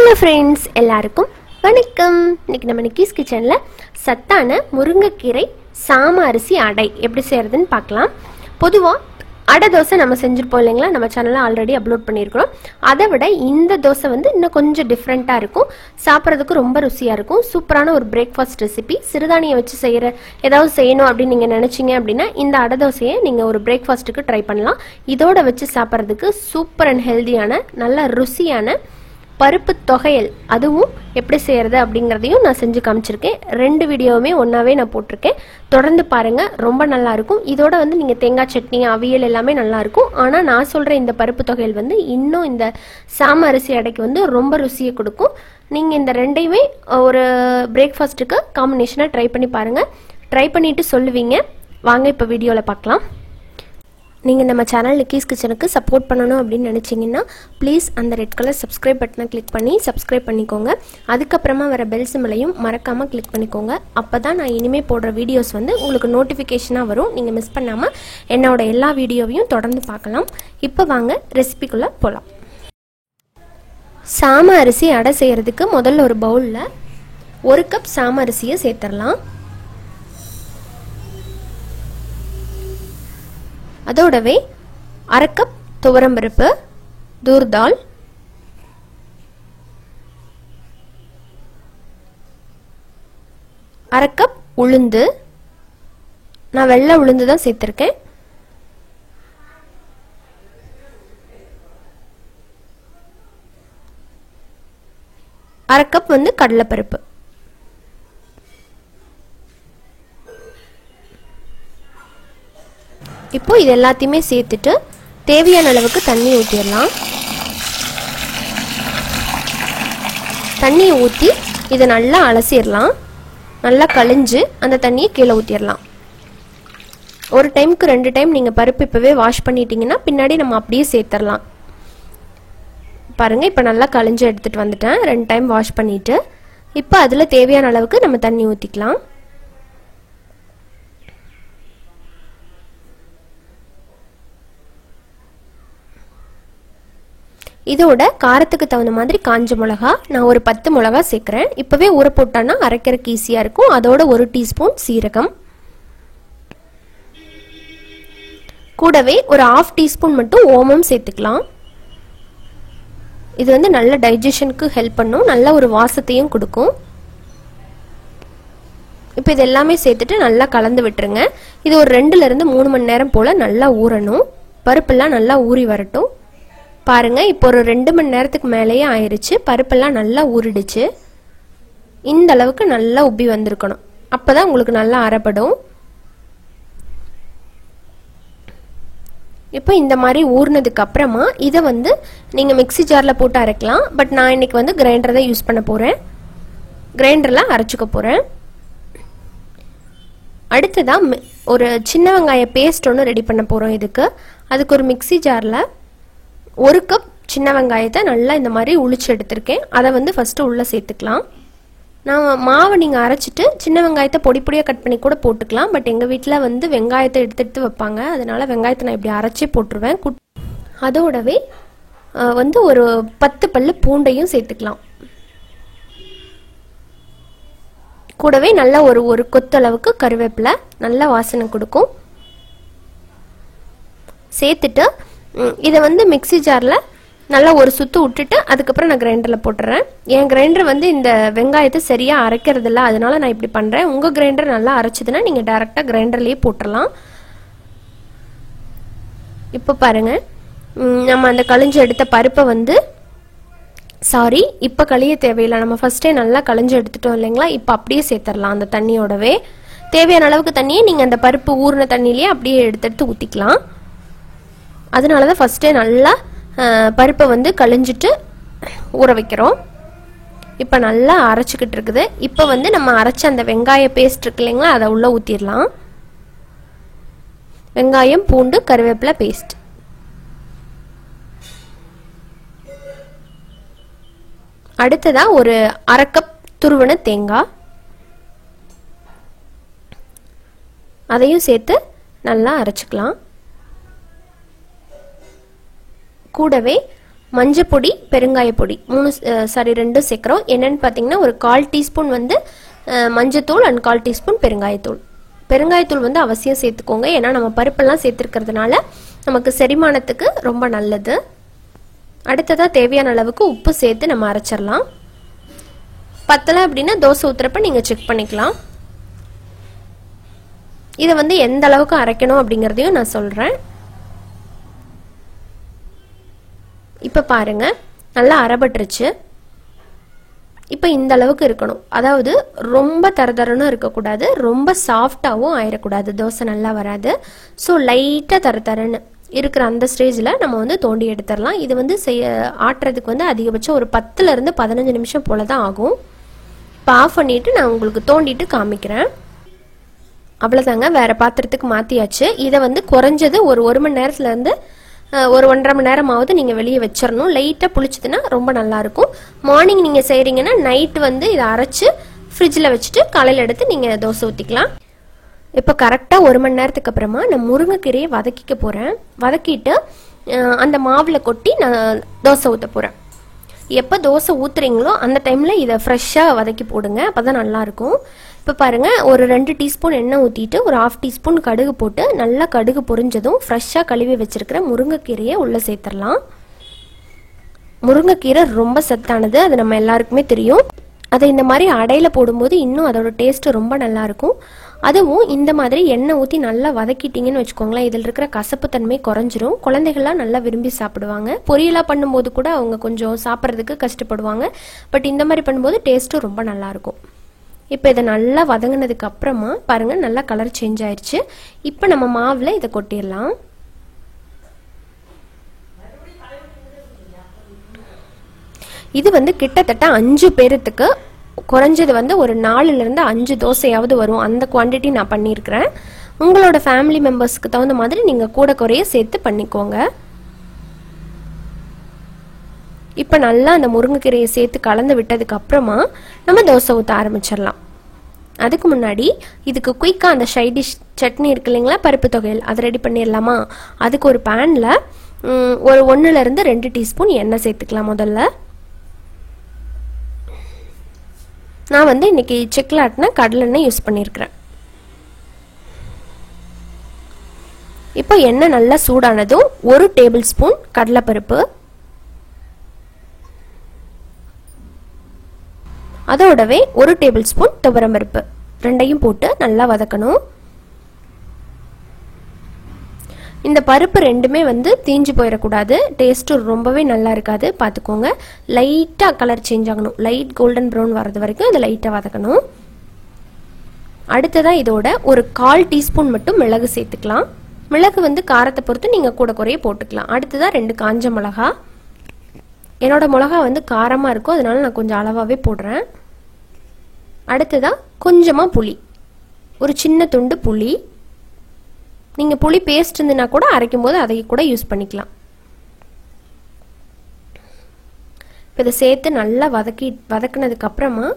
Hello friends, எல்லாருக்கும் வணக்கம். இன்னைக்கு நம்ம நிக்கிஸ் கிச்சனில் சத்தான முருங்கைக்கீரை சாம அரிசி அடை எப்படி செய்கிறதுன்னு பார்க்கலாம். பொதுவாக அடை தோசை நம்ம செஞ்சுருப்போம் இல்லைங்களா, நம்ம சேனலில் ஆல்ரெடி அப்லோட் பண்ணியிருக்கிறோம். அதை விட இந்த தோசை வந்து இன்னும் கொஞ்சம் டிஃப்ரெண்ட்டாக இருக்கும், சாப்பிட்றதுக்கு ரொம்ப ருசியாக இருக்கும். சூப்பரான ஒரு பிரேக்ஃபாஸ்ட் ரெசிபி. சிறுதானியம் வச்சு ஏதாவது செய்யணும் அப்படின்னு நீங்கள் நினச்சிங்க அப்படின்னா இந்த அடை தோசையை நீங்கள் ஒரு பிரேக்ஃபாஸ்ட்டுக்கு ட்ரை பண்ணலாம். இதோட வச்சு சாப்பிட்றதுக்கு சூப்பர் அண்ட் ஹெல்தியான நல்ல ருசியான பருப்பு தொகையல், அதுவும் எப்படி செய்கிறது அப்படிங்கிறதையும் நான் செஞ்சு காமிச்சிருக்கேன். 2 வீடியோவுமே ஒன்றாவே நான் போட்டிருக்கேன். தொடர்ந்து பாருங்கள், ரொம்ப நல்லாயிருக்கும். இதோட வந்து நீங்கள் தேங்காய் சட்னி, அவியல் எல்லாமே நல்லாயிருக்கும். ஆனால் நான் சொல்கிற இந்த பருப்பு தொகையல் வந்து இன்னும் இந்த சாம அரிசி அடைக்கு வந்து ரொம்ப ருசியை கொடுக்கும். நீங்கள் இந்த 2யுமே ஒரு பிரேக்ஃபாஸ்ட்டுக்கு காம்பினேஷனாக ட்ரை பண்ணி பாருங்கள். ட்ரை பண்ணிவிட்டு சொல்லுவீங்க. வாங்க இப்போ வீடியோவில் பார்க்கலாம். நீங்கள் நம்ம சேனல் நிக்கிஸ் கிச்சனுக்கு சப்போர்ட் பண்ணணும் அப்படின்னு நினச்சிங்கன்னா ப்ளீஸ் அந்த ரெட் கலர் சப்ஸ்கிரைப் பட்டனை கிளிக் பண்ணி சப்ஸ்கிரைப் பண்ணிக்கோங்க. அதுக்கப்புறமா வர பெல் சிம்பலையும் மறக்காமல் கிளிக் பண்ணிக்கோங்க. அப்போ தான் நான் இனிமேல் போடுற வீடியோஸ் வந்து உங்களுக்கு நோட்டிஃபிகேஷனாக வரும். நீங்கள் மிஸ் பண்ணாமல் என்னோட எல்லா வீடியோவையும் தொடர்ந்து பார்க்கலாம். இப்போ வாங்க ரெசிபிக்குள்ளே போகலாம். சாம அரிசி அடை செய்கிறதுக்கு முதல்ல ஒரு பவுலில் 1 கப் சாம அரிசியை சேர்த்துடலாம். அதோடவே 1/2 கப் துவரம்பருப்பு, தூர்தால், 1/2 கப் உளுந்து. நான் வெள்ளை உளுந்து தான் சேர்த்துருக்கேன். 1/2 கப் வந்து கடலைப்பருப்பு. இப்போ இது எல்லாத்தையுமே சேர்த்துட்டு தேவையான அளவுக்கு தண்ணி ஊற்றிடலாம். தண்ணியை ஊற்றி இதை நல்லா அலசிடலாம். நல்லா கழிஞ்சு அந்த தண்ணியை கீழே ஊற்றிடலாம். ஒரு டைமுக்கு 2 டைம் நீங்கள் பருப்பு இப்போவே வாஷ் பண்ணிட்டீங்கன்னா பின்னாடி நம்ம அப்படியே சேர்த்துடலாம். பாருங்கள், இப்போ நல்லா கழிஞ்சு எடுத்துகிட்டு வந்துட்டேன் 2 டைம் வாஷ் பண்ணிவிட்டு. இப்போ அதில் தேவையான அளவுக்கு நம்ம தண்ணி ஊற்றிக்கலாம். இதோட காரத்துக்கு தகுந்த மாதிரி காஞ்ச மிளகா நான் ஒரு 10 மிளகா சேர்க்குறேன். இப்போவே ஊற போட்டான்னா அரைக்கிறதுக்கு ஈஸியாக இருக்கும். அதோட 1 டீஸ்பூன் சீரகம், கூடவே ஒரு 1/2 டீஸ்பூன் மட்டும் ஓமம் சேர்த்துக்கலாம். இது வந்து நல்ல டைஜஷனுக்கு ஹெல்ப் பண்ணும், நல்ல ஒரு வாசத்தையும் கொடுக்கும். இப்போ இது எல்லாமே சேர்த்துட்டு நல்லா கலந்து விட்டுருங்க. இது ஒரு 2லேருந்து 3 மணி நேரம் போல் நல்லா ஊறணும். பருப்பெல்லாம் நல்லா ஊறி வரட்டும். பாருங்க, இப்போ ஒரு 2 மணி நேரத்துக்கு மேலேயே ஆயிடுச்சு. பருப்பெல்லாம் நல்லா ஊறிடுச்சு. இந்த அளவுக்கு நல்லா உப்பி வந்திருக்கணும். அப்போதான் உங்களுக்கு நல்லா அரைப்படும். இப்போ இந்த மாதிரி ஊறினதுக்கு அப்புறமா இதை வந்து நீங்கள் மிக்ஸி ஜாரில் போட்டு அரைக்கலாம். பட் நான் இன்னைக்கு வந்து கிரைண்டர் தான் யூஸ் பண்ண போகிறேன். கிரைண்டரில் அரைச்சிக்க போகிறேன். அடுத்ததான் ஒரு சின்ன வெங்காய பேஸ்ட் ஒன்று ரெடி பண்ண போகிறோம். அதுக்கு ஒரு மிக்ஸி ஜாரில் 1 கப் சின்ன வெங்காயத்தை நல்லா இந்த மாதிரி உளிச்சு எடுத்திருக்கேன். அதை வந்து ஃபஸ்ட்டு உள்ளே சேர்த்துக்கலாம். நான் மாவை நீங்கள் அரைச்சிட்டு சின்ன வெங்காயத்தை பொடி பொடியாக கட் பண்ணி கூட போட்டுக்கலாம். பட் எங்கள் வீட்டில் வந்து வெங்காயத்தை எடுத்து வைப்பாங்க. அதனால வெங்காயத்தை நான் இப்படி அரைச்சே போட்டுருவேன். அதோடவே வந்து ஒரு 10 பல்லு பூண்டையும் சேர்த்துக்கலாம். கூடவே நல்லா ஒரு கொத்தளவுக்கு கருவேப்பிலை, நல்ல வாசனை கொடுக்கும். சேர்த்துட்டு இதை வந்து மிக்ஸி ஜாரில் நல்லா ஒரு சுற்று விட்டுட்டு அதுக்கப்புறம் நான் கிரைண்டரில் போட்டுறேன். என் கிரைண்டர் வந்து இந்த வெங்காயத்தை சரியாக அரைக்கிறதில்ல, அதனால நான் இப்படி பண்ணுறேன். உங்கள் கிரைண்டர் நல்லா அரைச்சிதுன்னா நீங்கள் டேரெக்டாக கிரைண்டர்லேயே போட்டுடலாம். இப்போ பாருங்கள், நம்ம அந்த கழிஞ்சு எடுத்த பருப்பை வந்து இப்போ கழிய தேவையில்லை. நம்ம ஃபஸ்ட்டே நல்லா கழிஞ்சு எடுத்துட்டோம் இல்லைங்களா. இப்போ அப்படியே சேர்த்துடலாம். அந்த தண்ணியோடவே தேவையான அளவுக்கு தண்ணியை நீங்கள் அந்த பருப்பு ஊறின தண்ணியிலேயே அப்படியே எடுத்து ஊற்றிக்கலாம். அதனால தான் ஃபஸ்ட்டே நல்லா பருப்பை வந்து கழிஞ்சிட்டு ஊற வைக்கிறோம். இப்போ நல்லா அரைச்சிக்கிட்டு இருக்குது. இப்போ வந்து நம்ம அரைச்ச அந்த வெங்காய பேஸ்ட் இருக்கு இல்லைங்களா, அதை உள்ளே ஊற்றிடலாம். வெங்காயம், பூண்டு, கருவேப்பிலை பேஸ்ட். அடுத்ததாக ஒரு 1/2 கப் துருவன தேங்காய், அதையும் சேர்த்து நல்லா அரைச்சிக்கலாம். கூடவே மஞ்சப்பொடி பெருங்காயப்பொடி 2 சேர்க்குறோம். என்னன்னு பார்த்தீங்கன்னா ஒரு 1/4 டீஸ்பூன் வந்து மஞ்சத்தூள் அண்ட் 1/4 டீஸ்பூன் பெருங்காயத்தூள். பெருங்காயத்தூள் வந்து அவசியம் சேர்த்துக்கோங்க, ஏன்னா நம்ம பருப்பெல்லாம் சேர்த்துருக்கிறதுனால நமக்கு செரிமானத்துக்கு ரொம்ப நல்லது. அடுத்ததாக தேவையான அளவுக்கு உப்பு சேர்த்து நம்ம அரைச்சிடலாம். பத்தலை அப்படின்னா தோசை ஊற்றுறப்ப நீங்கள் செக் பண்ணிக்கலாம். இதை வந்து எந்த அளவுக்கு அரைக்கணும் அப்படிங்கிறதையும் நான் சொல்கிறேன். இப்போ பாருங்க, நல்லா அரைபட்டுருச்சு. இப்போ இந்த அளவுக்கு இருக்கணும், அதாவது ரொம்ப தரதரன்னு இருக்கக்கூடாது, ரொம்ப சாஃப்டாகவும் ஆயிடக்கூடாது, தோசை நல்லா வராது. ஸோ லைட்டாக தரதரன்னு இருக்கிற அந்த ஸ்டேஜில் நம்ம வந்து தோண்டி எடுத்துடலாம். இது வந்து ஆட்டுறதுக்கு வந்து அதிகபட்சம் ஒரு 10லேருந்து 15 நிமிஷம் போல தான் ஆகும். இப்போ ஆஃப் பண்ணிவிட்டு நான் உங்களுக்கு தோண்டிட்டு காமிக்கிறேன். அவ்வளோதாங்க, வேறு பாத்திரத்துக்கு மாற்றியாச்சு. இதை வந்து குறைஞ்சது ஒரு 1 மணி நேரத்துலேருந்து ஒரு 1.5 மணி நேரமாவது நீங்கள் வெளியே வச்சிடணும். லைட்டாக புளிச்சதுன்னா ரொம்ப நல்லாயிருக்கும். மார்னிங் நீங்கள் செய்கிறீங்கன்னா நைட்டு வந்து இதை அரைச்சி ஃப்ரிட்ஜில் வச்சுட்டு காலையில் எடுத்து நீங்கள் தோசை ஊற்றிக்கலாம். இப்போ கரெக்டாக 1 மணி நேரத்துக்கு அப்புறமா நான் முருங்கைக்கீரையை வதக்கிக்க போகிறேன். வதக்கிட்டு அந்த மாவில் கொட்டி நான் தோசை ஊற்ற போகிறேன். எப்போ தோசை ஊற்றுறீங்களோ அந்த டைமில் இதை ஃப்ரெஷ்ஷாக வதக்கி போடுங்க, அப்போ தான் நல்லாயிருக்கும். இப்போ பாருங்கள், ஒரு 2 டீஸ்பூன் எண்ணெய் ஊற்றிட்டு ஒரு 1/2 டீஸ்பூன் கடுகு போட்டு நல்லா கடுகு பொரிஞ்சதும் ஃப்ரெஷ்ஷாக கழுவி வச்சுருக்கிற முருங்கைக்கீரையை உள்ளே சேர்த்துடலாம். முருங்கைக்கீரை ரொம்ப சத்தானது, அது நம்ம எல்லாருக்குமே தெரியும். அதை இந்த மாதிரி அடையில் போடும்போது இன்னும் அதோட டேஸ்ட்டு ரொம்ப நல்லாயிருக்கும். அதுவும் இந்த மாதிரி எண்ணெய் ஊற்றி நல்லா வதக்கிட்டிங்கன்னு வச்சுக்கோங்களேன், இதில் இருக்கிற கசப்பு தன்மை குறைஞ்சிரும். குழந்தைகள்லாம் நல்லா விரும்பி சாப்பிடுவாங்க. பொரியலாக பண்ணும்போது கூட அவங்க கொஞ்சம் சாப்பிட்றதுக்கு கஷ்டப்படுவாங்க. பட் இந்த மாதிரி பண்ணும்போது டேஸ்ட்டும் ரொம்ப நல்லாயிருக்கும். இப்போ இதை நல்லா வதங்கினதுக்கு அப்புறமா பாருங்கள், நல்லா கலர் சேஞ்ச் ஆயிடுச்சு. இப்போ நம்ம மாவில் இதை கொட்டிடலாம். இது வந்து கிட்டத்தட்ட 5 பேருக்கு குறைஞ்சது வந்து ஒரு 4லேருந்து 5 தோசையாவது வரும், அந்த குவான்டிட்டி நான் பண்ணியிருக்கிறேன். உங்களோட ஃபேமிலி மெம்பர்ஸ்க்கு தகுந்த மாதிரி நீங்கள் கூட குறைய சேர்த்து பண்ணிக்கோங்க. இப்போ நல்லா அந்த முருங்கைக்கீரையை சேர்த்து கலந்து விட்டதுக்கு அப்புறமா நம்ம தோசை ஊற்ற ஆரம்பிச்சிடலாம். அதுக்கு முன்னாடி இதுக்கு குயிக்காக அந்த சைடிஷ் சட்னி இருக்கு இல்லைங்களா, பருப்பு தொகையல், அதை ரெடி பண்ணிடலாமா? அதுக்கு ஒரு பேனில் ஒரு 1லேருந்து 2 டீஸ்பூன் எண்ணெய் சேர்த்துக்கலாம். முதல்ல நான் வந்து இன்னைக்கு செக்கில் ஆட்டின கடலெண்ணெய் யூஸ் பண்ணியிருக்கிறேன். இப்போ எண்ணெய் நல்லா சூடானதும் 1 டேபிள் ஸ்பூன் கடலைப்பருப்பு, அதோடவே 1 டேபிள் ஸ்பூன் துவரம்பருப்பு, ரெண்டையும் போட்டு நல்லா வதக்கணும். இந்த பருப்பு ரெண்டுமே வந்து தீஞ்சு போயிடக்கூடாது, டேஸ்ட்டு ரொம்பவே நல்லா இருக்காது, பார்த்துக்கோங்க. லைட்டாக கலர் சேஞ்ச் ஆகணும், லைட் கோல்டன் ப்ரௌன் வர்றது வரைக்கும் இதை லைட்டாக வதக்கணும். அடுத்ததாக இதோட ஒரு 1/4 டீஸ்பூன் மட்டும் மிளகு சேர்த்துக்கலாம். மிளகு வந்து காரத்தை பொறுத்து நீங்கள் கூட குறைய போட்டுக்கலாம். அடுத்ததாக 2 காஞ்ச மிளகா. என்னோட மிளகா வந்து காரமாக இருக்கும், அதனால நான் கொஞ்சம் அளவாகவே போடுறேன். அடுத்ததாக கொஞ்சமாக புளி, ஒரு சின்ன துண்டு புளி. நீங்கள் புளி பேஸ்ட் இருந்துன்னா கூட அரைக்கும் போது அதை கூட யூஸ் பண்ணிக்கலாம். இப்போ இதை சேர்த்து நல்லா வதக்கினதுக்கு அப்புறமா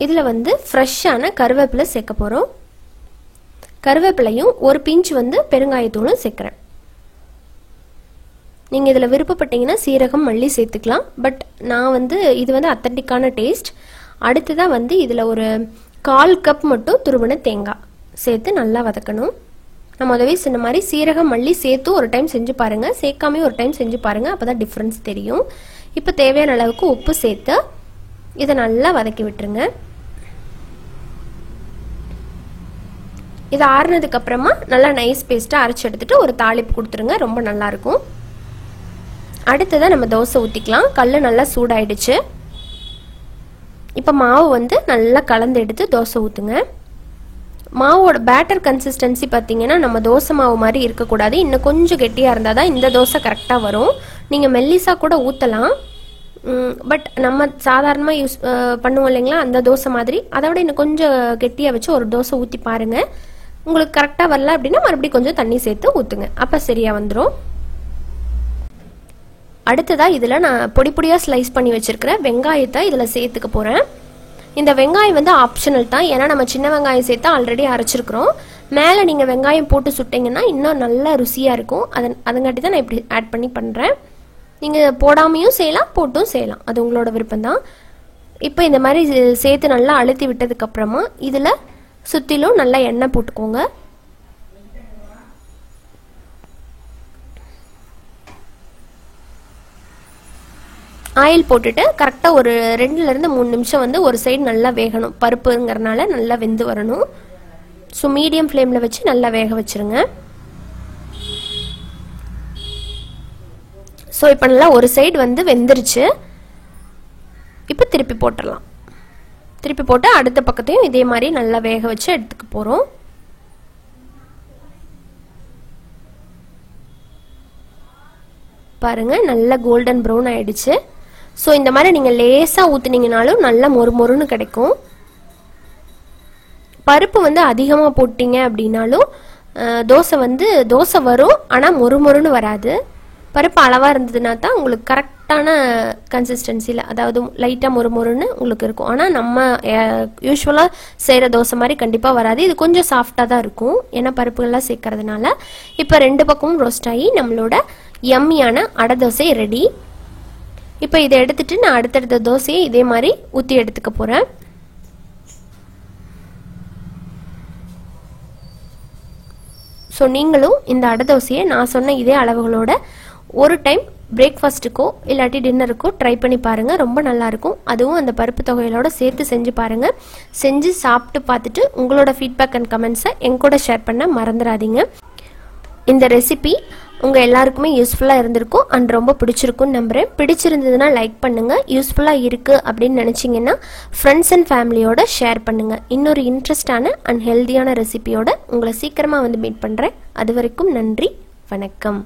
இதில் வந்து ஃப்ரெஷ்ஷான கருவேப்பிலை சேர்க்க போகிறோம். கருவேப்பிலையும் ஒரு பிஞ்ச் வந்து பெருங்காயத்தூளும் சேர்க்குறேன். நீங்கள் இதில் விருப்பப்பட்டீங்கன்னா சீரகம் மல்லி சேர்த்துக்கலாம். பட் நான் வந்து இது வந்து அத்தன்டிக்கான டேஸ்ட். அடுத்ததாக வந்து இதில் ஒரு 1/4 கப் மட்டும் துருவன தேங்காய் சேர்த்து நல்லா வதக்கணும். நான் முதவே சொன்ன மாதிரி சீரகம் மல்லி சேர்த்து ஒரு டைம் செஞ்சு பாருங்கள், சேர்க்காமே ஒரு டைம் செஞ்சு பாருங்கள், அப்போ தான் டிஃப்ரென்ஸ் தெரியும். இப்போ தேவையான அளவுக்கு உப்பு சேர்த்து இதை நல்லா வதக்கி விட்டுருங்க. இதை ஆறுனதுக்கு அப்புறமா நல்லா நைஸ் பேஸ்ட்டாக அரைச்சி எடுத்துட்டு ஒரு தாளிப்பு கொடுத்துருங்க, ரொம்ப நல்லாயிருக்கும். அடுத்ததாக நம்ம தோசை ஊற்றிக்கலாம். கல் நல்லா சூடாயிடுச்சு. இப்போ மாவு வந்து நல்லா கலந்து எடுத்து தோசை ஊற்றுங்க. மாவோட பேட்டர் கன்சிஸ்டன்சி பார்த்தீங்கன்னா நம்ம தோசை மாவு மாதிரி இருக்கக்கூடாது, இன்னும் கொஞ்சம் கெட்டியாக இருந்தால் தான் இந்த தோசை கரெக்டாக வரும். நீங்கள் மெல்லிஸாக கூட ஊற்றலாம், பட் நம்ம சாதாரணமாக யூஸ் பண்ணுவோம் இல்லைங்களா, அந்த தோசை மாதிரி அதை விட இன்னும் கொஞ்சம் கெட்டியாக வச்சு ஒரு தோசை ஊற்றி பாருங்கள். உங்களுக்கு கரெக்டாக வரல அப்படின்னா மறுபடியும் கொஞ்சம் தண்ணி சேர்த்து ஊற்றுங்க, அப்போ சரியாக வந்துடும். அடுத்ததாக இதில் நான் பொடி பொடியாக ஸ்லைஸ் பண்ணி வச்சுருக்கிற வெங்காயத்தை இதில் சேர்த்துக்க போகிறேன். இந்த வெங்காயம் வந்து ஆப்ஷனல் தான், ஏன்னா நம்ம சின்ன வெங்காயம் சேர்த்தா ஆல்ரெடி அரைச்சிருக்கிறோம். மேலே நீங்கள் வெங்காயம் போட்டு சுட்டிங்கன்னா இன்னும் நல்லா ருசியாக இருக்கும். அதங்காட்டி தான் நான் இப்படி ஆட் பண்ணி பண்ணுறேன். நீங்கள் போடாமையும் செய்யலாம், போட்டும் செய்யலாம், அது உங்களோட விருப்பம்தான். இப்போ இந்த மாதிரி சேர்த்து நல்லா அழுத்தி விட்டதுக்கப்புறமா இதில் சுற்றிலும் நல்லா எண்ணெய் போட்டுக்கோங்க. ஆயில் போட்டுட்டு கரெக்டாக ஒரு 2லேருந்து 3 நிமிஷம் வந்து ஒரு சைடு நல்லா வேகணும். பருப்புங்கிறனால நல்லா வெந்து வரணும். ஸோ மீடியம் ஃப்ளேமில் வச்சு நல்லா வேக வச்சுருங்க. ஸோ இப்போ நல்லா ஒரு சைடு வந்து வெந்துருச்சு. இப்போ திருப்பி போட்டுடலாம். திருப்பி போட்டு அடுத்த பக்கத்தையும் இதே மாதிரி நல்லா வேக வச்சு எடுத்துக்க போகிறோம். பாருங்க நல்லா கோல்டன் ப்ரௌன் ஆயிடுச்சு. ஸோ இந்த மாதிரி நீங்கள் லேசாக ஊற்றுனீங்கனாலும் நல்லா மொறுமொறுன்னு கிடைக்கும். பருப்பு வந்து அதிகமாக போட்டிங்க அப்படின்னாலும் தோசை வரும், ஆனால் மொறுமொறுன்னு வராது. பருப்பு அளவாக இருந்ததுன்னா தான் உங்களுக்கு கரெக்டான கன்சிஸ்டன்சியில், அதாவது லைட்டாக மொறுமொறுன்னு உங்களுக்கு இருக்கும். ஆனால் நம்ம யூஸ்வலாக செய்கிற தோசை மாதிரி கண்டிப்பாக வராது. இது கொஞ்சம் சாஃப்டாக தான் இருக்கும், ஏன்னா பருப்புகள்லாம் சேர்க்கறதுனால. இப்போ 2 பக்கமும் ரோஸ்ட் ஆகி நம்மளோட யம்மியான அடை தோசை ரெடி. இப்போ இதை எடுத்துட்டு நான் அடுத்தடுத்த தோசையை இதே மாதிரி ஊற்றி எடுத்துக்க போகிறேன். ஸோ நீங்களும் இந்த அடை தோசையை நான் சொன்ன இதே அளவுகளோட ஒரு டைம் பிரேக்ஃபாஸ்ட்டுக்கோ இல்லாட்டி டின்னருக்கோ ட்ரை பண்ணி பாருங்கள். ரொம்ப நல்லாயிருக்கும். அதுவும் அந்த பருப்பு தொகையிலோட சேர்த்து செஞ்சு பாருங்கள். செஞ்சு சாப்பிட்டு பார்த்துட்டு உங்களோட ஃபீட்பேக் அண்ட் கமெண்ட்ஸை என் கூட ஷேர் பண்ண மறந்துடாதீங்க. இந்த ரெசிபி உங்கள் எல்லாருக்குமே யூஸ்ஃபுல்லாக இருந்திருக்கும் அண்ட் ரொம்ப பிடிச்சிருக்குன்னு நம்புகிறேன். பிடிச்சிருந்ததுன்னா லைக் பண்ணுங்கள். யூஸ்ஃபுல்லாக இருக்குது அப்படின்னு நினச்சிங்கன்னா ஃப்ரெண்ட்ஸ் அண்ட் ஃபேமிலியோட ஷேர் பண்ணுங்கள். இன்னொரு இன்ட்ரெஸ்டான அண்ட் ஹெல்த்தியான ரெசிபியோட உங்களை சீக்கிரமாக வந்து மீட் பண்ணுறேன். அது வரைக்கும் நன்றி, வணக்கம்.